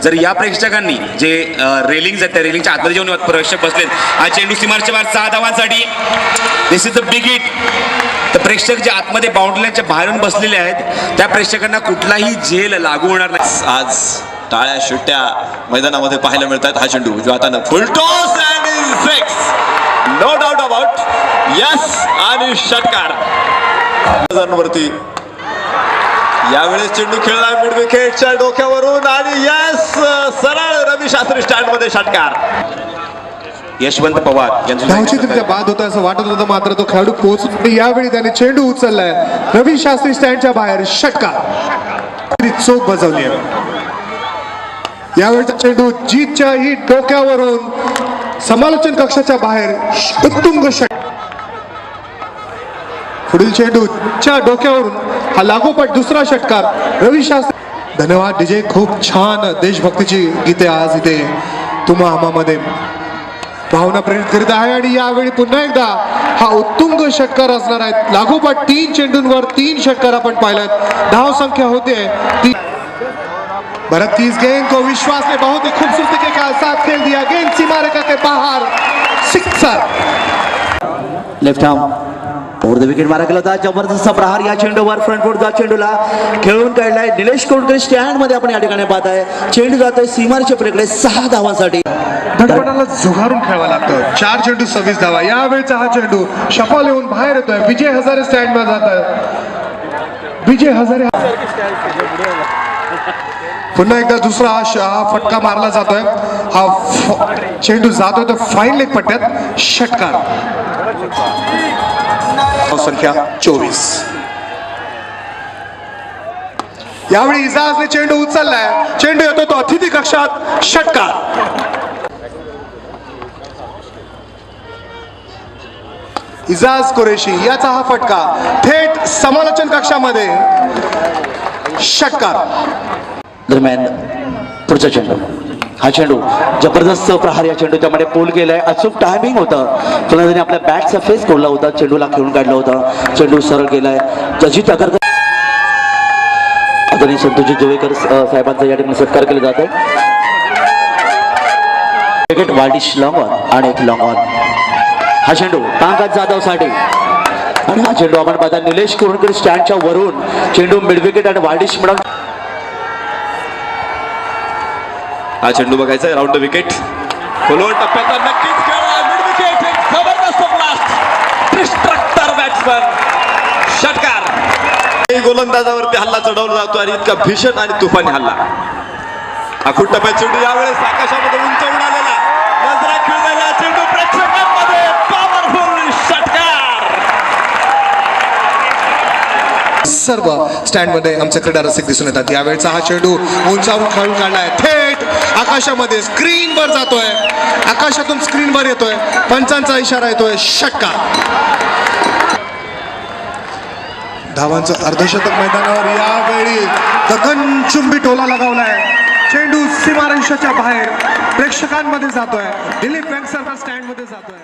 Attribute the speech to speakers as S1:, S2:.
S1: जर या प्रेक्षकांनी जे रेलिंग आहेत त्या रेलिंगच्या आतमध्ये जेव्हा प्रेक्षक बसलेत, हा चेंडू सीमारेषेच्या बाहेर 6 धावांसाठी. दिस इज द बिग हिट. तर प्रेक्षक जे आतमध्ये बाउंड्रीच्या बाहेरून बसलेले आहेत त्या प्रेक्षकांना कुठलाही झेल लागू होणार नाही.
S2: आज टाळ्या शिट्ट्या मैदानामध्ये पाहायला मिळतात. हा चेंडू उजव्या हातानं full toss and is fix, no doubt about. Yes, आणि षटकार वरती. यावेळेस चेंडू खेळला मिड विकेटच्या डोक्यावरून आणि यस, सरळ रवी शास्त्री स्टँड मध्ये षटकार.
S1: यशवंत पवार
S3: धावची तिथे बाद होता असं वाटत होतं, मात्र तो खेळाडू पोहोचत. यावेळी त्याने चेंडू उचललाय. रवी शास्त्री स्टँडच्या बाहेर षटकार. चोख बजावली आहे. यावेळचा चेंडू जीतच्या ही डोक्यावरून समालोचन कक्षाच्या बाहेर उत्तुंग षटकार. पुढील चेंडूच्या डोक्यावरून हा लागोपाठ दुसरा षटकार. रवी शास्त्री. धन्यवाद डीजे, खूप छान देशभक्तीची गीते आज इथे तुम्हा आमामध्ये भावना प्रेरित करीत आहे. आणि यावेळी पुन्हा एकदा हा उत्तुंग षटकार असणार आहे. लागोपाठ 3 चेंडूंवर 3 षटकार आपण पाहिलेत. धाव संख्या होते भारत की इस गेंद को विश्वास ने बहुत ही खूबसूरती के साथ खेल दिया. गेंद सीमा रेखा के बाहर, sixer.
S4: Left arm over the wicket मारा गेला होता. जबरदस्त प्रहार या चेंडूवर. फ्रंट फुटचा चेंडूला खेळून काढलाय. निलेश कोळकर स्टँड मध्ये आपण या ठिकाणी पाहत आहे. चेंडू जातोय सीमारेषेच्या पलीकडे 6 धावांसाठी.
S3: धडपडाला झुगारून खेळावं लागतं. 4 चेंडू 26 धावा. यावेळचा हा चेंडू शफल येऊन बाहेर येतोय. विजय हजारे स्टँड मध्ये जात आहे. विजय हजारे पुन्हा एकदा दुसरा हा फटका मारला जातोय. हा चेंडू जातोय तो फाईन लेग पट्ट्यात. षटकार. संख्या 24. यावेळी इजाजने चेंडू उचललाय. चेंडू येतो तो अतिथी कक्षात. षटकार. इजाज कुरेशी याचा हा फटका थेट समालोचन कक्षामध्ये. षटकार.
S4: दरम्यान पुढचा चेंडू. हा चेंडू जबरदस्त प्रहार या चेंडू त्यामध्ये पोल केलाय. अचूक टायमिंग होतं. फलंदाजाने आपल्या बॅटचा फेस कोडला होता. चेंडूला खेळून काढला होता. चेंडू सरळ गेलाय. अजित अगरकर आदरणीय संतोषजी जोवेकर साहेबांचा या ठिकाणी सत्कार केला जात आहे. विकेट वार्डिश लॉंग ऑन आणि एक लॉंग ऑन. हा चेंडू पंकज जाधव साठी. आणि हा चेंडू आपण पाहता निलेश कोळकर स्टँडच्या वरून चेंडू मिड विकेट आणि वार्डिश मिळून.
S2: हा चेंडू बघायचा राऊंड द विकेट. खोलवर टप्प्याचा नक्कीच खेळला. Mid wicket. एक जबरदस्त ब्लास्ट. Destructor batsman. षटकार. गोलंदाजावरती हल्ला चढवला जातो आणि इतका भीषण आणि तुफानी हल्ला. आखूड टप्प्यात चेंडू यावेळेस आकाशामध्ये उंचावून आलेला. नजरा खेळलेला चेंडू प्रेक्षकांमध्ये. पॉवरफुल षटकार.
S3: सर्व स्टँड मध्ये आमचे क्रीडा रसिक दिसून येतात. यावेळचा हा चेंडू उंचावून खेळून काढलाय. थेट आकाशामध्ये स्क्रीनवर जातोय. आकाशातून स्क्रीनवर येतोय. पंचांचा इशारा येतोय. षटकार. धावांचं अर्धशतक मैदानावर. यावेळी गगनचुंबी टोला लगावलाय. चेंडू सीमारेषेच्या बाहेर प्रेक्षकांमध्ये जातोय. दिलीप वेंगसरकर स्टँड मध्ये जातोय.